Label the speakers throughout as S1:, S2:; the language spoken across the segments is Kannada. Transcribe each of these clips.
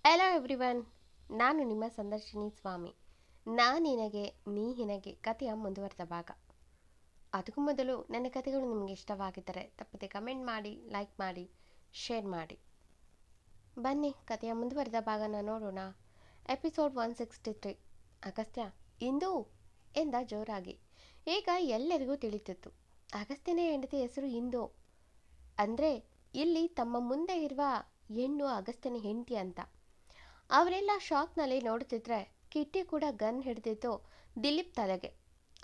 S1: ಹಲೋ ಎವ್ರಿವನ್, ನಾನು ನಿಮ್ಮ ಸಂದರ್ಶಿನಿ ಸ್ವಾಮಿ. ನಿನಗೆ ನೀ ನಿನಗೆ ಕಥೆಯ ಮುಂದುವರೆದ ಭಾಗ. ಅದಕ್ಕೂ ಮೊದಲು ನನ್ನ ಕಥೆಗಳು ನಿಮಗೆ ಇಷ್ಟವಾಗಿದ್ದರೆ ತಪ್ಪದೆ ಕಮೆಂಟ್ ಮಾಡಿ, ಲೈಕ್ ಮಾಡಿ, ಶೇರ್ ಮಾಡಿ. ಬನ್ನಿ ಕಥೆಯ ಮುಂದುವರೆದ ಭಾಗನ ನೋಡೋಣ. ಎಪಿಸೋಡ್ 163. ಅಗಸ್ತ್ಯ ಇಂದು ಎಂದ ಜೋರಾಗಿ. ಈಗ ಎಲ್ಲರಿಗೂ ತಿಳಿತಿತ್ತು, ಅಗಸ್ತ್ಯನ ಹೆಂಡತಿ ಹೆಸರು ಇಂದು. ಅಂದರೆ ಇಲ್ಲಿ ತಮ್ಮ ಮುಂದೆ ಇರುವ ಹೆಣ್ಣು ಅಗಸ್ತ್ಯನ ಹೆಂಡತಿ ಅಂತ. ಅವರೆಲ್ಲ ಶಾಕ್ನಲ್ಲಿ ನೋಡುತ್ತಿದ್ರೆ ಕಿಟ್ಟಿ ಕೂಡ ಗನ್ ಹಿಡಿದಿತ್ತು ದಿಲೀಪ್ ತಲೆಗೆ.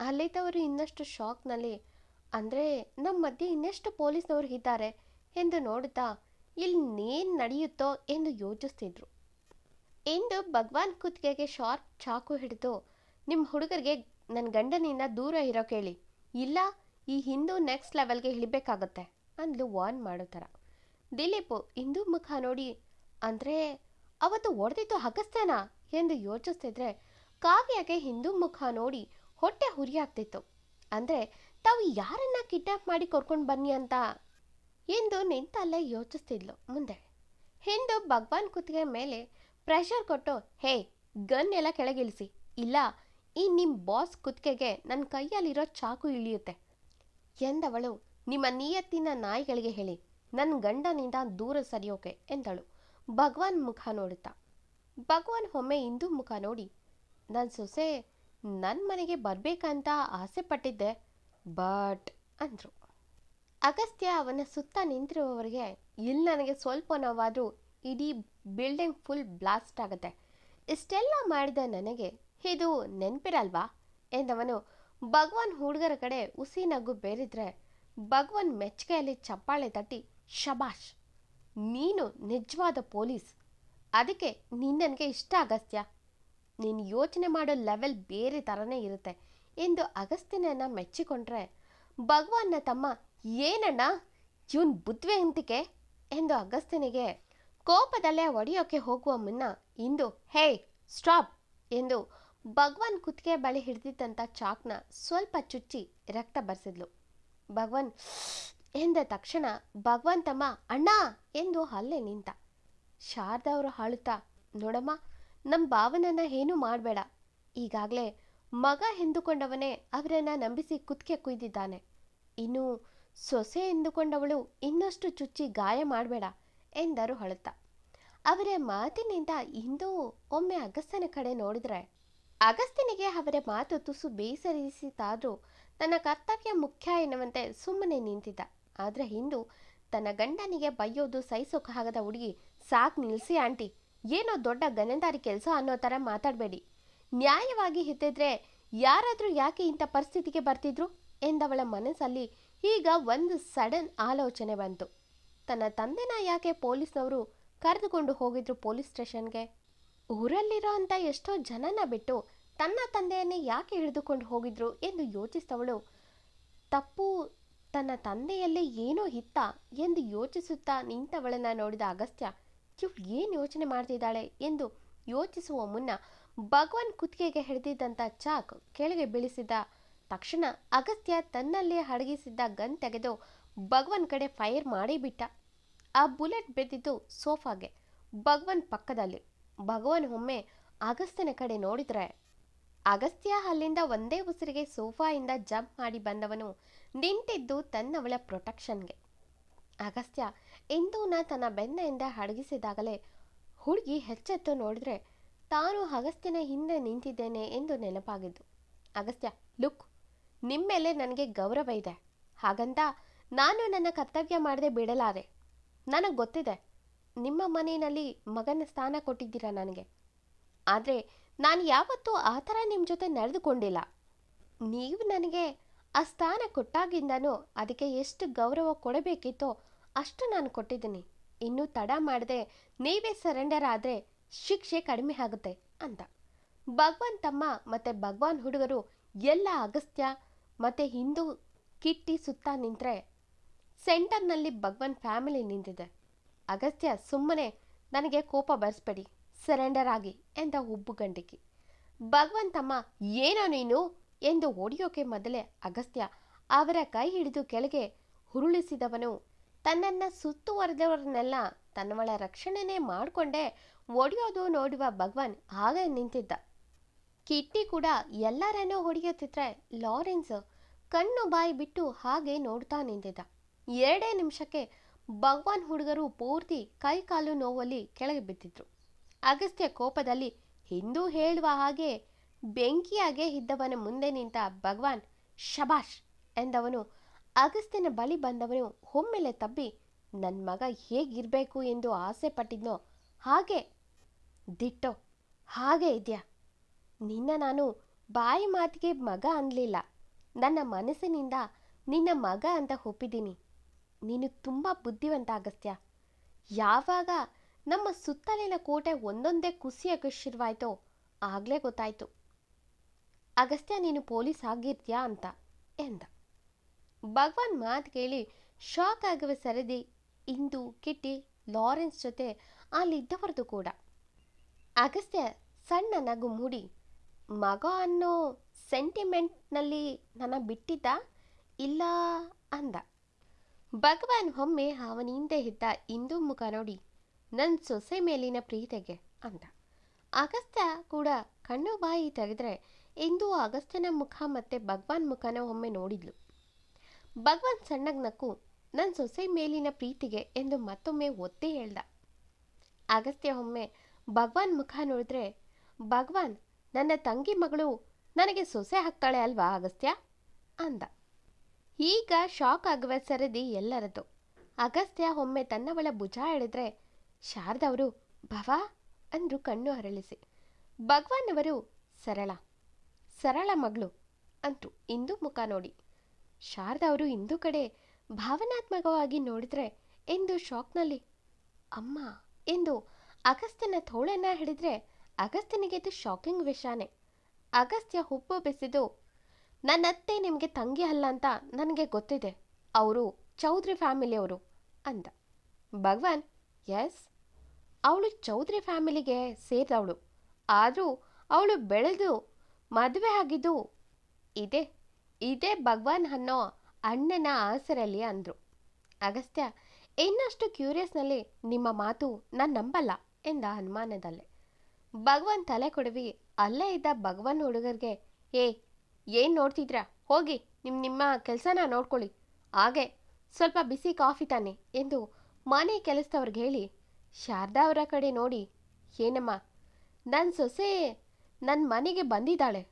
S1: ಅಲ್ಲಿದ್ದವರು ಇನ್ನಷ್ಟು ಶಾಕ್ನಲ್ಲಿ, ಅಂದರೆ ನಮ್ಮ ಮಧ್ಯೆ ಇನ್ನೆಷ್ಟು ಪೊಲೀಸ್ನವರು ಇದ್ದಾರೆ ಎಂದು ನೋಡುತ್ತಾ ಇನ್ನೇನು ನಡೆಯುತ್ತೋ ಎಂದು ಯೋಚಿಸ್ತಿದ್ರು. ಇಂದು ಭಗವಾನ್ ಕುತ್ತಿಗೆಗೆ ಶಾರ್ಪ್ ಚಾಕು ಹಿಡಿದು, ನಿಮ್ಮ ಹುಡುಗರಿಗೆ ನನ್ನ ಗಂಡನಿಂದ ದೂರ ಇರೋ ಕೇಳಿ, ಇಲ್ಲ ಈ ಹಿಂದೂ ನೆಕ್ಸ್ಟ್ ಲೆವೆಲ್ಗೆ ಇಳಿಬೇಕಾಗತ್ತೆ ಅಂದ್ಲು ವಾರ್ನ್ ಮಾಡೋ ಥರ. ದಿಲೀಪು ಇಂದು ಮುಖ ನೋಡಿ, ಅಂದರೆ ಅವತ್ತು ಹೊಡೆದಿದ್ದು ಅಗಸ್ತ್ಯನ ಎಂದು ಯೋಚಿಸ್ತಿದ್ರೆ ಕಾವ್ಯಗೆ ಹಿಂದೂ ಮುಖ ನೋಡಿ ಹೊಟ್ಟೆ ಹುರಿಯಾಗ್ತಿತ್ತು. ಅಂದರೆ ತಾವು ಯಾರನ್ನ ಕಿಡ್ನಾಪ್ ಮಾಡಿ ಕರ್ಕೊಂಡು ಬನ್ನಿ ಅಂತ ಎಂದು ನಿಂತಲ್ಲೇ ಯೋಚಿಸ್ತಿದ್ಲು. ಮುಂದೆ ಹಿಂದೂ ಭಗವಾನ್ ಕುತ್ತಿಗೆ ಮೇಲೆ ಪ್ರೆಷರ್ ಕೊಟ್ಟು, ಹೇ ಗನ್ ಎಲ್ಲ ಕೆಳಗಿಳಿಸಿ, ಇಲ್ಲ ಈ ನಿಮ್ಮ ಬಾಸ್ ಕುತ್ತಿಗೆಗೆ ನನ್ನ ಕೈಯಲ್ಲಿರೋ ಚಾಕು ಇಳಿಯುತ್ತೆ ಎಂದವಳು. ನಿಮ್ಮ ನಿಯತ್ತಿನ ನಾಯಿಗಳಿಗೆ ಹೇಳಿ ನನ್ನ ಗಂಡನಿಂದ ದೂರ ಸರಿಯೋಕೆ ಎಂದಳು ಭಗವಾನ್ ಮುಖ ನೋಡುತ್ತಾ. ಭಗವಾನ್ ಒಮ್ಮೆ ಇಂದು ಮುಖ ನೋಡಿ, ನನ್ನ ಸೊಸೆ ನನ್ನ ಮನೆಗೆ ಬರಬೇಕಂತ ಆಸೆ ಪಟ್ಟಿದ್ದೆ, ಬಟ್ ಅಂದರು. ಅಗಸ್ತ್ಯ ಅವನ ಸುತ್ತ ನಿಂತಿರುವವರಿಗೆ, ಇಲ್ಲಿ ನನಗೆ ಸ್ವಲ್ಪ ನೋವಾದರೂ ಇಡೀ ಬಿಲ್ಡಿಂಗ್ ಫುಲ್ ಬ್ಲಾಸ್ಟ್ ಆಗುತ್ತೆ, ಇಷ್ಟೆಲ್ಲ ಮಾಡಿದ ನನಗೆ ಇದು ನೆನಪಿರಲ್ವಾ ಎಂದವನು ಭಗವಾನ್ ಹುಡುಗರ ಕಡೆ ಹುಸಿ ನಗು ಬೇರಿದ್ರೆ ಭಗವಾನ್ ಮೆಚ್ಚುಗೆಯಲ್ಲಿ ಚಪ್ಪಾಳೆ ತಟ್ಟಿ, ಶಬಾಷ್, ನೀನು ನಿಜವಾದ ಪೊಲೀಸ್, ಅದಕ್ಕೆ ನನಗೆ ಇಷ್ಟ ಅಗಸ್ತ್ಯ, ನೀನು ಯೋಚನೆ ಮಾಡೋ ಲೆವೆಲ್ ಬೇರೆ ಥರನೇ ಇರುತ್ತೆ ಎಂದು ಅಗಸ್ತ್ಯನನ್ನು ಮೆಚ್ಚಿಕೊಂಡ್ರೆ ಭಗವಾನ್ನ ತಮ್ಮ, ಏನಣ್ಣ ಇವನ್ ಬುದ್ಧಿವಂತಿಕೆ ಎಂದು ಅಗಸ್ತ್ಯನಿಗೆ ಕೋಪದಲ್ಲೇ ಹೊಡೆಯೋಕೆ ಹೋಗುವ ಮುನ್ನ ಇಂದು, ಹೇ ಸ್ಟಾಪ್ ಎಂದು ಭಗವಾನ್ ಕುತ್ತಿಗೆ ಬಳಿ ಹಿಡಿದಿದ್ದಂಥ ಚಾಕ್ನ ಸ್ವಲ್ಪ ಚುಚ್ಚಿ ರಕ್ತ ಬರ್ಸಿದ್ಲು. ಭಗವಾನ್ ಎಂದ ತಕ್ಷಣ ಭಗವಾನ್ ತಮ್ಮ ಅಣ್ಣ ಎಂದು ಅಲ್ಲೇ ನಿಂತ. ಶಾರದಾ ಅವರು ಹಾಳುತ್ತಾ, ನೋಡಮ್ಮ, ನಮ್ಮ ಭಾವನನ್ನ ಏನೂ ಮಾಡಬೇಡ, ಈಗಾಗಲೇ ಮಗ ಎಂದುಕೊಂಡವನೇ ಅವರನ್ನು ನಂಬಿಸಿ ಕುತ್ತಿಗೆ ಕುಯ್ದಿದ್ದಾನೆ, ಇನ್ನು ಸೊಸೆ ಎಂದುಕೊಂಡವಳು ಇನ್ನಷ್ಟು ಚುಚ್ಚಿ ಗಾಯ ಮಾಡಬೇಡ ಎಂದರು ಅಳುತ್ತಾ. ಅವರ ಮಾತಿನಿಂದ ಇಂದು ಒಮ್ಮೆ ಅಗಸ್ತ್ಯನ ಕಡೆ ನೋಡಿದ್ರೆ ಅಗಸ್ತ್ಯನಿಗೆ ಅವರ ಮಾತು ತುಸು ಬೇಸರಿಸಿತಾದರೂ ತನ್ನ ಕರ್ತವ್ಯ ಮುಖ್ಯ ಎನ್ನುವಂತೆ ಸುಮ್ಮನೆ ನಿಂತಿದ್ದ. ಆದರೆ ಇಂದು ತನ್ನ ಗಂಡನಿಗೆ ಬೈಯೋದು ಸಹಿಸೋಕ್ಕಾಗದ ಹುಡುಗಿ, ಸಾಕು ನಿಲ್ಲಿಸಿ ಆಂಟಿ, ಏನೋ ದೊಡ್ಡ ಗನೆದಾರಿ ಕೆಲಸ ಅನ್ನೋ ಥರ ಮಾತಾಡಬೇಡಿ, ನ್ಯಾಯವಾಗಿ ಇದ್ದಿದ್ರೆ ಯಾರಾದರೂ ಯಾಕೆ ಇಂಥ ಪರಿಸ್ಥಿತಿಗೆ ಬರ್ತಿದ್ರು ಎಂದವಳ ಮನಸ್ಸಲ್ಲಿ ಈಗ ಒಂದು ಸಡನ್ ಆಲೋಚನೆ ಬಂತು. ತನ್ನ ತಂದೆನ ಯಾಕೆ ಪೊಲೀಸ್ನವರು ಕರೆದುಕೊಂಡು ಹೋಗಿದ್ರು ಪೊಲೀಸ್ ಸ್ಟೇಷನ್ಗೆ? ಊರಲ್ಲಿರೋ ಅಂಥ ಎಷ್ಟೋ ಜನನ ಬಿಟ್ಟು ತನ್ನ ತಂದೆಯನ್ನೇ ಯಾಕೆ ಹಿಡಿದುಕೊಂಡು ಹೋಗಿದ್ರು ಎಂದು ಯೋಚಿಸಿದವಳು, ತಪ್ಪು ತನ್ನ ತಂದೆಯಲ್ಲೇ ಏನೋ ಇತ್ತ ಎಂದು ಯೋಚಿಸುತ್ತಾ ನಿಂತವಳನ್ನು ನೋಡಿದ ಅಗಸ್ತ್ಯ, ಇವಳು ಏನು ಯೋಚನೆ ಮಾಡ್ತಿದ್ದಾಳೆ ಎಂದು ಯೋಚಿಸುವ ಮುನ್ನ ಭಗವಾನ್ ಕುತ್ತಿಗೆಗೆ ಹಿಡಿದಿದ್ದಂಥ ಚಾಕ್ ಕೆಳಗೆ ಬೀಳಿಸಿದ ತಕ್ಷಣ ಅಗಸ್ತ್ಯ ತನ್ನಲ್ಲೇ ಅಡಗಿಸಿದ್ದ ಗನ್ ತೆಗೆದು ಭಗವಾನ್ ಕಡೆ ಫೈರ್ ಮಾಡಿಬಿಟ್ಟ. ಆ ಬುಲೆಟ್ ಬಿದ್ದಿದ್ದು ಸೋಫಾಗೆ, ಭಗವಾನ್ ಪಕ್ಕದಲ್ಲಿ. ಭಗವಾನ್ ಒಮ್ಮೆ ಅಗಸ್ತ್ಯನ ಕಡೆ ನೋಡಿದ್ರೆ ಅಗಸ್ತ್ಯ ಅಲ್ಲಿಂದ ಒಂದೇ ಉಸಿರಿಗೆ ಸೋಫಾಯಿಂದ ಜಂಪ್ ಮಾಡಿ ಬಂದವನು ನಿಂತಿದ್ದು ತನ್ನವಳ ಪ್ರೊಟೆಕ್ಷನ್ಗೆ. ಅಗಸ್ತ್ಯ ಇಂದೂನ ತನ್ನ ಬೆನ್ನೆಯಿಂದ ಅಡಗಿಸಿದಾಗಲೇ ಹುಡುಗಿ ಹೆಚ್ಚೆತ್ತು ನೋಡಿದ್ರೆ ತಾನು ಅಗಸ್ತ್ಯನ ಹಿಂದೆ ನಿಂತಿದ್ದೇನೆ ಎಂದು ನೆನಪಾಗಿದ್ದು. ಅಗಸ್ತ್ಯ, ಲುಕ್, ನಿಮ್ಮ ಮೇಲೆ ನನಗೆ ಗೌರವ ಇದೆ, ಹಾಗಂತ ನಾನು ನನ್ನ ಕರ್ತವ್ಯ ಮಾಡದೆ ಬಿಡಲಾರೆ. ನನಗೆ ಗೊತ್ತಿದೆ ನಿಮ್ಮ ಮನೆಯಲ್ಲಿ ಮಗನ ಸ್ಥಾನ ಕೊಟ್ಟಿದ್ದೀರ ನನಗೆ, ಆದರೆ ನಾನು ಯಾವತ್ತೂ ಆ ಥರ ನಿಮ್ಮ ಜೊತೆ ನಡೆದುಕೊಂಡಿಲ್ಲ. ನೀವು ನನಗೆ ಆ ಸ್ಥಾನ ಕೊಟ್ಟಾಗಿಂದನೂ ಅದಕ್ಕೆ ಎಷ್ಟು ಗೌರವ ಕೊಡಬೇಕಿತ್ತೋ ಅಷ್ಟು ನಾನು ಕೊಟ್ಟಿದ್ದೀನಿ. ಇನ್ನೂ ತಡ ಮಾಡದೆ ನೀವೇ ಸರೆಂಡರ್ ಆದರೆ ಶಿಕ್ಷೆ ಕಡಿಮೆ ಆಗುತ್ತೆ ಅಂತ. ಭಗವಾನ್ ತಮ್ಮ ಮತ್ತು ಭಗವಾನ್ ಹುಡುಗರು ಎಲ್ಲ ಅಗಸ್ತ್ಯ ಮತ್ತು ಹಿಂದೂ ಕಿಟ್ಟಿ ಸುತ್ತ ನಿಂತರೆ ಸೆಂಟರ್ನಲ್ಲಿ ಭಗವಾನ್ ಫ್ಯಾಮಿಲಿ ನಿಂತಿದೆ. ಅಗಸ್ತ್ಯ ಸುಮ್ಮನೆ ನನಗೆ ಕೋಪ ಬರ್ಸ್ಬೇಡಿ, ಸರೆಂಡರ್ ಆಗಿ ಎಂದ ಉಬ್ಬುಗಂಟಿಕಿ. ಭಗವಾನ್ ತಮ್ಮ, ಏನೋ ನೀನು ಎಂದು ಹೊಡೆಯೋಕೆ ಮೊದಲೇ ಅಗಸ್ತ್ಯ ಅವರ ಕೈ ಹಿಡಿದು ಕೆಳಗೆ ಉರುಳಿಸಿದವನು ತನ್ನನ್ನು ಸುತ್ತುವರೆದವರನ್ನೆಲ್ಲ ತನ್ನವಳ ರಕ್ಷಣೆನೇ ಮಾಡಿಕೊಂಡೇ ಒಡೆಯೋದು ನೋಡುವ ಭಗವಾನ್ ಹಾಗೆ ನಿಂತಿದ್ದ. ಕಿಟ್ಟಿ ಕೂಡ ಎಲ್ಲರನ್ನೂ ಹೊಡೆಯುತ್ತಿದ್ರೆ ಲಾರೆನ್ಸ್ ಕಣ್ಣು ಬಾಯಿ ಬಿಟ್ಟು ಹಾಗೆ ನೋಡ್ತಾ ನಿಂತಿದ್ದ. 2 ನಿಮಿಷಕ್ಕೆ ಭಗವಾನ್ ಹುಡುಗರು ಪೂರ್ತಿ ಕೈ ಕಾಲು ನೋವಲ್ಲಿ ಕೆಳಗೆ ಬಿದ್ದಿದ್ರು. ಅಗಸ್ತ್ಯ ಕೋಪದಲ್ಲಿ ಹಿಂದೂ ಹೇಳುವ ಹಾಗೆ ಬೆಂಕಿಯಾಗೆ ಇದ್ದವನ ಮುಂದೆ ನಿಂತ ಭಗವಾನ್ ಶಬಾಷ್ ಎಂದವನು ಅಗಸ್ತ್ಯನ ಬಳಿ ಬಂದವನು ಒಮ್ಮೆಲೆ ತಬ್ಬಿ ನನ್ನ ಮಗ ಹೇಗಿರಬೇಕು ಎಂದು ಆಸೆ ಪಟ್ಟಿದ್ನೋ ಹಾಗೆ ದಿಟ್ಟೋ ಹಾಗೆ ಇದೆಯಾ. ನಿನ್ನ ನಾನು ಬಾಯಿ ಮಾತಿಗೆ ಮಗ ಅನ್ನಲಿಲ್ಲ, ನನ್ನ ಮನಸ್ಸಿನಿಂದ ನಿನ್ನ ಮಗ ಅಂತ ಒಪ್ಪಿದ್ದೀನಿ. ನೀನು ತುಂಬ ಬುದ್ಧಿವಂತ ಅಗಸ್ತ್ಯ. ಯಾವಾಗ ನಮ್ಮ ಸುತ್ತಲಿನ ಕೋಟೆ ಒಂದೊಂದೇ ಕುಸಿಯಕ್ಕೆ ಶುರುವಾಯಿತೋ ಆಗಲೇ ಗೊತ್ತಾಯಿತು ಅಗಸ್ತ್ಯ ನೀನು ಪೊಲೀಸ್ ಆಗಿರ್ತೀಯಾ ಅಂತ ಎಂದ. ಭಗವಾನ್ ಮಾತು ಕೇಳಿ ಶಾಕ್ ಆಗುವ ಸರದಿ ಇಂದು, ಕಿಟ್ಟಿ, ಲಾರೆನ್ಸ್ ಜೊತೆ ಅಲ್ಲಿದ್ದವರದು ಕೂಡ. ಅಗಸ್ತ್ಯ ಸಣ್ಣ ನಗು ಮೂಡಿ ಮಗ ಅನ್ನೋ ಸೆಂಟಿಮೆಂಟ್ನಲ್ಲಿ ನನ್ನ ಬಿಟ್ಟಿದ್ದ ಇಲ್ಲ ಅಂದ. ಭಗವಾನ್ ಒಮ್ಮೆ ಅವನ ಹಿಂದೆ ಇದ್ದ ಇಂದು ಮುಖ ನೋಡಿ ನನ್ನ ಸೊಸೆ ಮೇಲಿನ ಪ್ರೀತಿಗೆ ಅಂದ. ಅಗಸ್ತ್ಯ ಕೂಡ ಕಣ್ಣು ಬಾಯಿ ತೆಗೆದ್ರೆ ಇಂದು ಅಗಸ್ತ್ಯನ ಮುಖ ಮತ್ತೆ ಭಗವಾನ್ ಮುಖನ ಒಮ್ಮೆ ನೋಡಿದ್ಲು. ಭಗವಾನ್ ಸಣ್ಣಗ್ ನಕ್ಕು ನನ್ನ ಸೊಸೆ ಮೇಲಿನ ಪ್ರೀತಿಗೆ ಎಂದು ಮತ್ತೊಮ್ಮೆ ಒತ್ತಿ ಹೇಳ್ದ. ಅಗಸ್ತ್ಯ ಒಮ್ಮೆ ಭಗವಾನ್ ಮುಖ ನೋಡಿದ್ರೆ ಭಗವಾನ್ ನನ್ನ ತಂಗಿ ಮಗಳು ನನಗೆ ಸೊಸೆ ಹಾಕ್ತಾಳೆ ಅಲ್ವಾ ಅಗಸ್ತ್ಯ ಅಂದ. ಈಗ ಶಾಕ್ ಆಗುವ ಸರದಿ ಎಲ್ಲರದ್ದು. ಅಗಸ್ತ್ಯ ಒಮ್ಮೆ ತನ್ನವಳ ಭುಜ ಹಿಡಿದ್ರೆ ಶಾರದವರು ಭವ ಅಂದ್ರು ಕಣ್ಣು ಅರಳಿಸಿ. ಭಗವಾನ್ ಅವರು ಸರಳ ಸರಳ ಮಗಳು ಅಂದ್ರು ಇಂದು ಮುಖ ನೋಡಿ. ಶಾರದವರು ಇಂದು ಕಡೆ ಭಾವನಾತ್ಮಕವಾಗಿ ನೋಡಿದ್ರೆ ಎಂದು ಶಾಕ್ನಲ್ಲಿ ಅಮ್ಮ ಎಂದು ಅಗಸ್ತ್ಯನ ತೋಳನ್ನ ಹಿಡಿದ್ರೆ ಅಗಸ್ತ್ಯನಿಗೆ ಇದು ಶಾಕಿಂಗ್ ವಿಷಯನೇ. ಅಗಸ್ತ್ಯ ಹುಬ್ಬು ಬೆಸೆದು ನನ್ನತ್ತೆ ನಿಮಗೆ ತಂಗಿ ಅಲ್ಲ ಅಂತ ನನಗೆ ಗೊತ್ತಿದೆ, ಅವರು ಚೌಧರಿ ಫ್ಯಾಮಿಲಿಯವರು ಅಂದ. ಭಗವಾನ್ ಎಸ್, ಅವಳು ಚೌಧರಿ ಫ್ಯಾಮಿಲಿಗೆ ಸೇರಿದವಳು, ಆದರೂ ಅವಳು ಬೆಳೆದು ಮದುವೆ ಆಗಿದ್ದು ಇದೇ ಇದೇ ಭಗವಾನ್ ಅನ್ನೋ ಅಣ್ಣನ ಆಸರಲ್ಲಿ ಅಂದರು. ಅಗಸ್ತ್ಯ ಇನ್ನಷ್ಟು ಕ್ಯೂರಿಯಸ್ನಲ್ಲಿ ನಿಮ್ಮ ಮಾತು ನಾನು ನಂಬಲ್ಲ ಎಂದ ಅನುಮಾನದಲ್ಲೇ. ಭಗವಾನ್ ತಲೆ ಕೊಡವಿ ಅಲ್ಲೇ ಇದ್ದ ಭಗವಾನ್ ಹುಡುಗರಿಗೆ ಏನು ನೋಡ್ತಿದ್ರಾ, ಹೋಗಿ ನಿಮ್ಮ ಕೆಲಸನ ನೋಡ್ಕೊಳ್ಳಿ, ಹಾಗೆ ಸ್ವಲ್ಪ ಬಿಸಿ ಕಾಫಿ ತಾನೆ ಎಂದು ಮನೆ ಕೆಲಸದವ್ರಿಗೆ ಹೇಳಿ ಶಾರದಾ ಅವರ ಕಡೆ ನೋಡಿ ಏನಮ್ಮ ನನ್ನ ಸೊಸೆ ನನ್ನ ಮನೆಗೆ ಬಂದಿದ್ದಾಳೆ,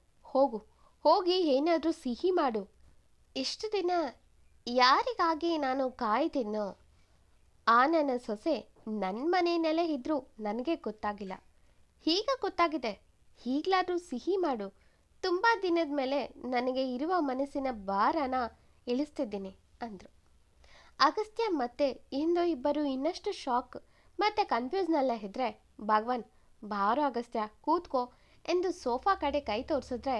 S1: ಹೋಗಿ ಏನಾದರೂ ಸಿಹಿ ಮಾಡು. ಇಷ್ಟು ದಿನ ಯಾರಿಗಾಗಿ ನಾನು ಕಾಯ್ತಿದ್ನೋ ಆ ನನ್ನ ಸೊಸೆ ನನ್ನ ಮನೆಯಲ್ಲೇ ಇದ್ರೂ ನನಗೆ ಗೊತ್ತಾಗಿಲ್ಲ, ಈಗ ಗೊತ್ತಾಗಿದೆ, ಈಗಲಾದರೂ ಸಿಹಿ ಮಾಡು. ತುಂಬ ದಿನದ ಮೇಲೆ ನನಗೆ ಇರುವ ಮನಸ್ಸಿನ ಭಾರನ ಇಳಿಸ್ತಿದ್ದೀನಿ ಅಂದರು. ಅಗಸ್ತ್ಯ ಮತ್ತೆ ಇಂದು ಇಬ್ಬರು ಇನ್ನಷ್ಟು ಶಾಕ್ ಮತ್ತು ಕನ್ಫ್ಯೂಸ್ನಲ್ಲೇ ಇದ್ದರೆ ಭಗವಾನ್ ಬಾರೋ ಅಗಸ್ತ್ಯ ಕೂತ್ಕೋ ಎಂದು ಸೋಫಾ ಕಡೆ ಕೈ ತೋರಿಸಿದ್ರೆ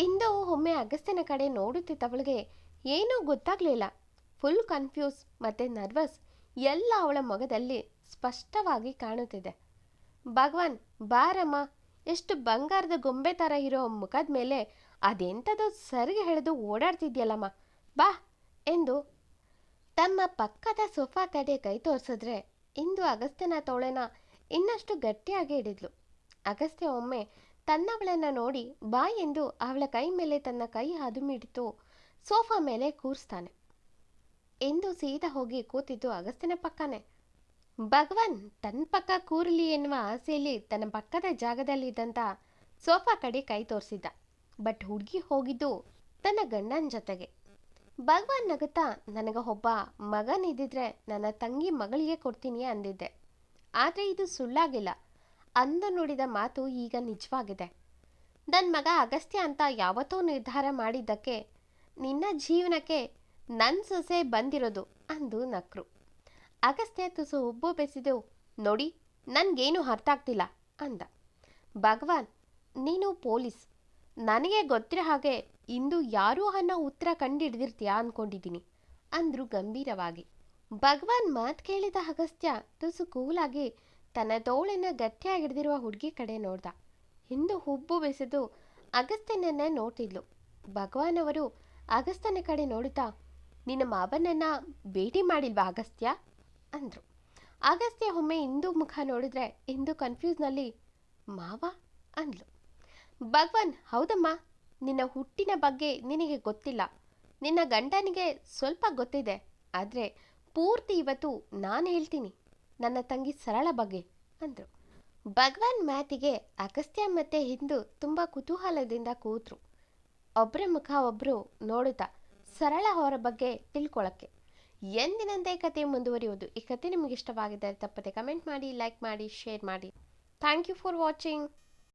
S1: ಇಂದು ಒಮ್ಮೆ ಅಗಸ್ತ್ಯನ ಕಡೆ ನೋಡುತ್ತಿದ್ದವಳಿಗೆ ಏನೂ ಗೊತ್ತಾಗಲಿಲ್ಲ. ಫುಲ್ ಕನ್ಫ್ಯೂಸ್ ಮತ್ತು ನರ್ವಸ್ ಎಲ್ಲ ಅವಳ ಮೊಗದಲ್ಲಿ ಸ್ಪಷ್ಟವಾಗಿ ಕಾಣುತ್ತಿದೆ. ಭಗವಾನ್ ಬಾರಮ್ಮ, ಎಷ್ಟು ಬಂಗಾರದ ಗೊಂಬೆ ಥರ ಇರೋ ಮುಖದ ಮೇಲೆ ಅದೆಂಥದೋ ಸರಿಗೆ ಹಿಡಿದು ಓಡಾಡ್ತಿದ್ಯಲ್ಲಮ್ಮ, ಬಾ ಎಂದು ತಮ್ಮ ಪಕ್ಕದ ಸೋಫಾ ಕಡೆ ಕೈ ತೋರಿಸಿದ್ರೆ ಇಂದು ಅಗಸ್ತ್ಯನ ತೋಳನ ಇನ್ನಷ್ಟು ಗಟ್ಟಿಯಾಗಿ ಹಿಡಿದ್ಲು. ಅಗಸ್ತ್ಯ ಒಮ್ಮೆ ತನ್ನವಳನ್ನು ನೋಡಿ ಬಾ ಎಂದು ಅವಳ ಕೈ ಮೇಲೆ ತನ್ನ ಕೈ ಅದುಮಿಡಿತು ಸೋಫಾ ಮೇಲೆ ಕೂರಿಸ್ತಾನೆ. ಇಂದು ಸೀದಾ ಹೋಗಿ ಕೂತಿದ್ದು ಅಗಸ್ತ್ಯನ ಪಕ್ಕನೇ. ಭಗವಾನ್ ತನ್ನ ಪಕ್ಕ ಕೂರಲಿ ಎನ್ನುವ ಆಸೆಯಲ್ಲಿ ತನ್ನ ಪಕ್ಕದ ಜಾಗದಲ್ಲಿದ್ದಂಥ ಸೋಫಾ ಕಡೆ ಕೈ ತೋರಿಸಿದ್ದ. ಬಟ್ ಹುಡುಗಿ ಹೋಗಿದ್ದು ತನ್ನ ಗಂಡನ ಜೊತೆಗೆ. ಭಗವಾನ್ ನಗುತ್ತಾ ನನಗೆ ಒಬ್ಬ ಮಗನಿದ್ದಿದ್ರೆ ನನ್ನ ತಂಗಿ ಮಗಳಿಗೆ ಕೊಡ್ತೀನಿ ಅಂದಿದ್ದೆ, ಆದರೆ ಇದು ಸುಳ್ಳಾಗಿಲ್ಲ. ಅಂದು ನುಡಿದ ಮಾತು ಈಗ ನಿಜವಾಗಿದೆ. ನನ್ನ ಮಗ ಅಗಸ್ತ್ಯ ಅಂತ ಯಾವತ್ತೂ ನಿರ್ಧಾರ ಮಾಡಿದ್ದಕ್ಕೆ ನಿನ್ನ ಜೀವನಕ್ಕೆ ನನ್ನ ಸೊಸೆ ಬಂದಿರೋದು ಅಂದು ನಕ್ರು. ಅಗಸ್ತ್ಯ ತುಸು ಉಬ್ಬು ಬೆಸೆದು ನೋಡಿ ನನಗೇನು ಅರ್ಥ ಆಗ್ತಿಲ್ಲ ಅಂದ. ಭಗವಾನ್ ನೀನು ಪೊಲೀಸ್, ನನಗೆ ಗೊತ್ತಿರೋ ಹಾಗೆ ಇಂದು ಯಾರೂ ಅನ್ನೋ ಉತ್ತರ ಕಂಡಿಡ್ದಿರ್ತೀಯಾ ಅಂದ್ಕೊಂಡಿದ್ದೀನಿ ಅಂದರು ಗಂಭೀರವಾಗಿ. ಭಗವಾನ್ ಮಾತು ಕೇಳಿದ ಅಗಸ್ತ್ಯ ತುಸು ಕೂಲಾಗಿ ತನ್ನ ತೋಳನ್ನು ಗಟ್ಟಿಯಾಗಿ ಹಿಡಿದಿರುವ ಹುಡುಗಿ ಕಡೆ ನೋಡ್ದ. ಹಿಂದು ಹುಬ್ಬು ಬೆಸೆದು ಅಗಸ್ತ್ಯನನ್ನೇ ನೋಡ್ತಿದ್ಲು. ಭಗವಾನ್ ಅವರು ಅಗಸ್ತ್ಯನ ಕಡೆ ನೋಡುತ್ತಾ ನಿನ್ನ ಮಾವನನ್ನ ಭೇಟಿ ಮಾಡಿಲ್ವಾ ಅಗಸ್ತ್ಯ ಅಂದರು. ಅಗಸ್ತ್ಯ ಒಮ್ಮೆ ಇಂದು ಮುಖ ನೋಡಿದ್ರೆ ಇಂದು ಕನ್ಫ್ಯೂಸ್ನಲ್ಲಿ ಮಾವ ಅಂದ್ಲು. ಭಗವಾನ್, ಹೌದಮ್ಮ, ನಿನ್ನ ಹುಟ್ಟಿನ ಬಗ್ಗೆ ನಿನಗೆ ಗೊತ್ತಿಲ್ಲ, ನಿನ್ನ ಗಂಡನಿಗೆ ಸ್ವಲ್ಪ ಗೊತ್ತಿದೆ, ಆದರೆ ಪೂರ್ತಿ ಇವತ್ತು ನಾನು ಹೇಳ್ತೀನಿ ನನ್ನ ತಂಗಿ ಸರಳ ಬಗ್ಗೆ ಅಂದರು. ಭಗವಾನ್ ಮಾತಿಗೆ ಅಗಸ್ತ್ಯ ಮತ್ತೆ ಹಿಂದೂ ತುಂಬ ಕುತೂಹಲದಿಂದ ಕೂತ್ರು. ಒಬ್ಬರ ಮುಖ ಒಬ್ಬರು ನೋಡುತ್ತಾ ಸರಳ ಅವರ ಬಗ್ಗೆ ತಿಳ್ಕೊಳ್ಳೋಕ್ಕೆ. ಎಂದಿನಂತೆ ಕತೆ ಮುಂದುವರಿಯುವುದು. ಈ ಕತೆ ನಿಮಗೆ ಇಷ್ಟವಾಗಿದ್ದರೆ ತಪ್ಪದೆ ಕಮೆಂಟ್ ಮಾಡಿ, ಲೈಕ್ ಮಾಡಿ, ಶೇರ್ ಮಾಡಿ. Thank you for watching.